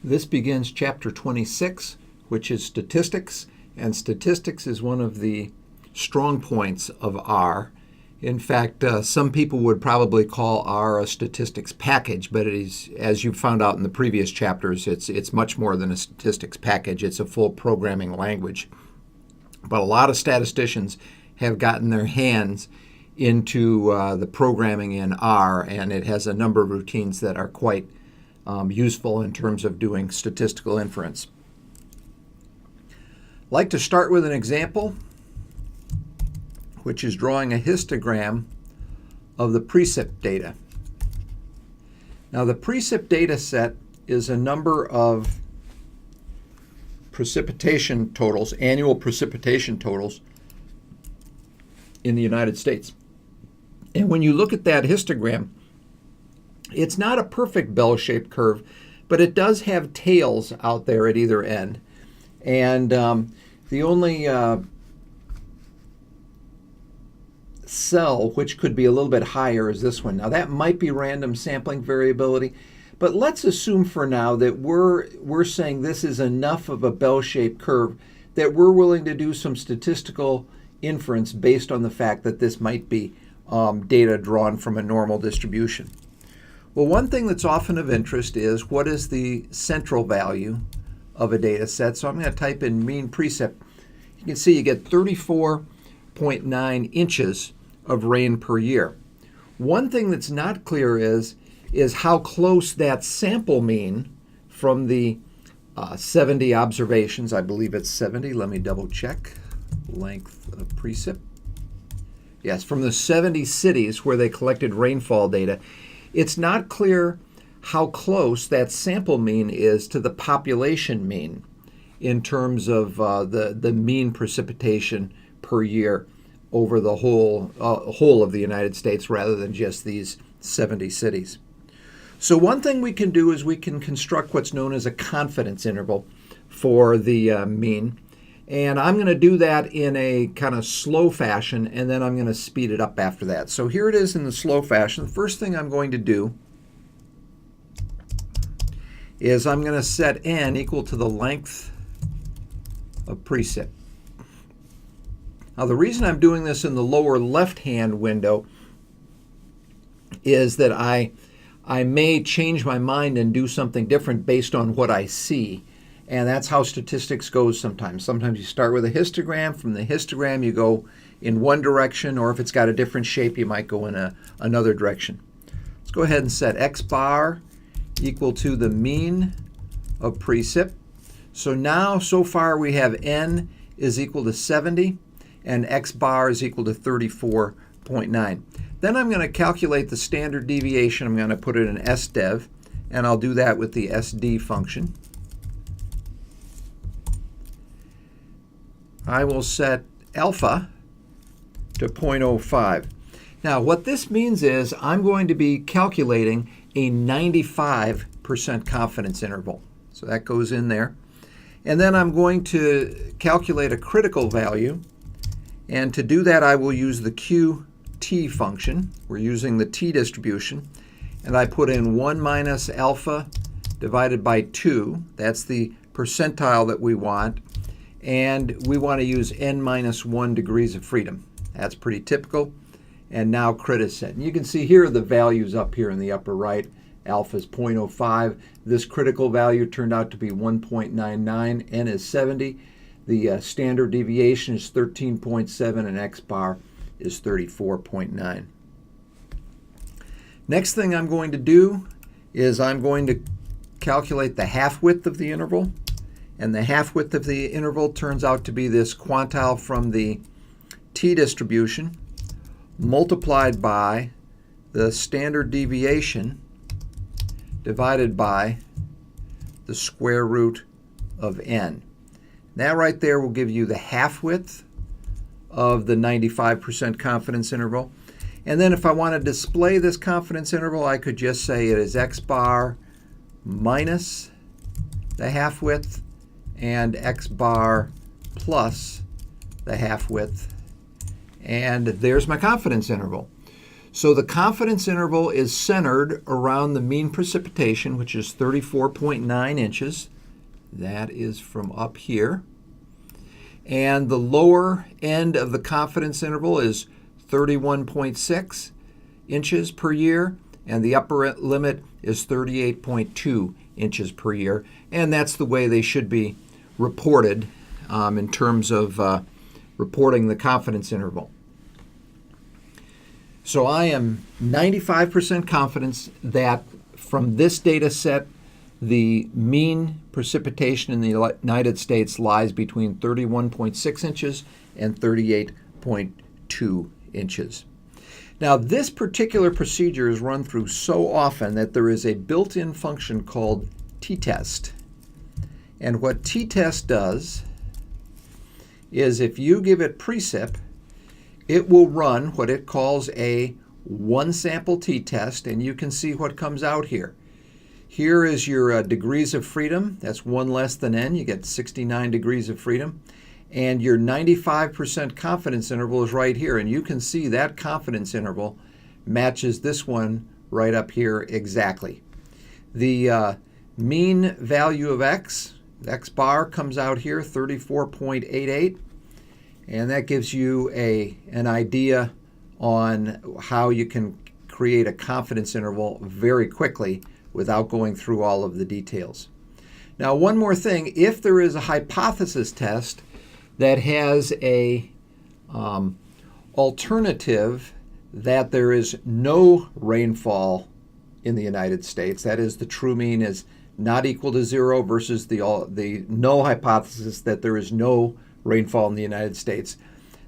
This begins chapter 26, which is statistics, and statistics is one of the strong points of R. In fact, some people would probably call R a statistics package, but it is, as you found out in the previous chapters, it's much more than a statistics package. It's a full programming language. But a lot of statisticians have gotten their hands into the programming in R, and it has a number of routines that are quite useful in terms of doing statistical inference. I'd like to start with an example, which is drawing a histogram of the precip data. Now, the precip data set is a number of precipitation totals, annual precipitation totals in the United States. And when you look at that histogram, it's not a perfect bell-shaped curve, but it does have tails out there at either end. And the only cell which could be a little bit higher is this one. Now, that might be random sampling variability, but let's assume for now that we're saying this is enough of a bell-shaped curve that we're willing to do some statistical inference based on the fact that this might be data drawn from a normal distribution. Well, one thing that's often of interest is what is the central value of a data set. So I'm going to type in mean precip. You can see you get 34.9 inches of rain per year. One thing that's not clear is how close that sample mean from the 70 observations. I believe it's 70. Let me double check. Length of precip. Yes, from the 70 cities where they collected rainfall data. It's not clear how close that sample mean is to the population mean in terms of the mean precipitation per year over the whole of the United States rather than just these 70 cities. So one thing we can do is we can construct what's known as a confidence interval for the mean. And I'm going to do that in a kind of slow fashion, and then I'm going to speed it up after that. So here it is in the slow fashion. The first thing I'm going to do is I'm going to set n equal to the length of precip. Now, the reason I'm doing this in the lower left-hand window is that I may change my mind and do something different based on what I see. And that's how statistics goes sometimes. Sometimes you start with a histogram. From the histogram, you go in one direction, or if it's got a different shape, you might go in another direction. Let's go ahead and set x bar equal to the mean of precip. So now, so far, we have n is equal to 70, and x bar is equal to 34.9. Then I'm going to calculate the standard deviation. I'm going to put it in SDev, and I'll do that with the SD function. I will set alpha to 0.05. Now, what this means is I'm going to be calculating a 95% confidence interval. So that goes in there. And then I'm going to calculate a critical value. And to do that, I will use the QT function. We're using the t distribution. And I put in 1 minus alpha divided by 2. That's the percentile that we want. And we want to use n minus 1 degrees of freedom. That's pretty typical. And now crit is set. And you can see here the values up here in the upper right. Alpha is 0.05. This critical value turned out to be 1.99. N is 70. The standard deviation is 13.7, and x bar is 34.9. Next thing I'm going to do is I'm going to calculate the half width of the interval. And the half width of the interval turns out to be this quantile from the t distribution multiplied by the standard deviation divided by the square root of n. That right there will give you the half width of the 95% confidence interval. And then if I want to display this confidence interval, I could just say it is x bar minus the half width and x bar plus the half width. And there's my confidence interval. So the confidence interval is centered around the mean precipitation, which is 34.9 inches. That is from up here. And the lower end of the confidence interval is 31.6 inches per year, and the upper limit is 38.2 inches per year. And that's the way they should be reported in terms of reporting the confidence interval. So I am 95% confident that from this data set, the mean precipitation in the United States lies between 31.6 inches and 38.2 inches. Now, this particular procedure is run through so often that there is a built-in function called Ttest. And what Ttest does is if you give it precip, it will run what it calls a one-sample t-test, and you can see what comes out here. Here is your degrees of freedom. That's 1 less than n. You get 69 degrees of freedom. And your 95% confidence interval is right here. And you can see that confidence interval matches this one right up here exactly. The mean value of x bar comes out here, 34.88. And that gives you an idea on how you can create a confidence interval very quickly without going through all of the details. Now, one more thing, if there is a hypothesis test that has a alternative that there is no rainfall in the United States, that is, the true mean is not equal to 0 versus the null hypothesis that there is no rainfall in the United States,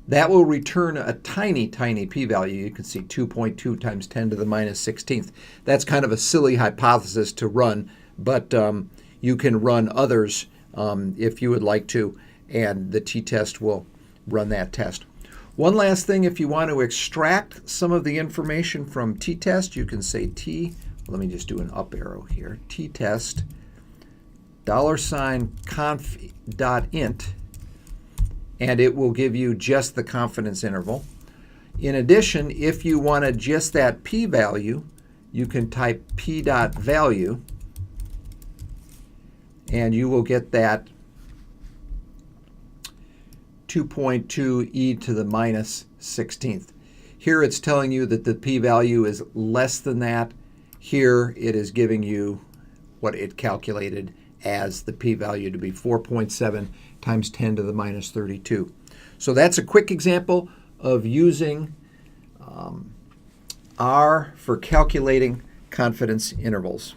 that will return a tiny, tiny p-value. You can see 2.2 times 10 to the minus 16th. That's kind of a silly hypothesis to run, but you can run others if you would like to, and the t-test will run that test. One last thing, if you want to extract some of the information from t-test, you can say let me just do an up arrow here, t-test $conf.int, and it will give you just the confidence interval. In addition, if you wanted just that p-value, you can type p.value, and you will get that 2.2 e to the minus 16th. Here it's telling you that the p-value is less than that. Here it is giving you what it calculated as the p-value to be 4.7 times 10 to the minus 32. So that's a quick example of using R for calculating confidence intervals.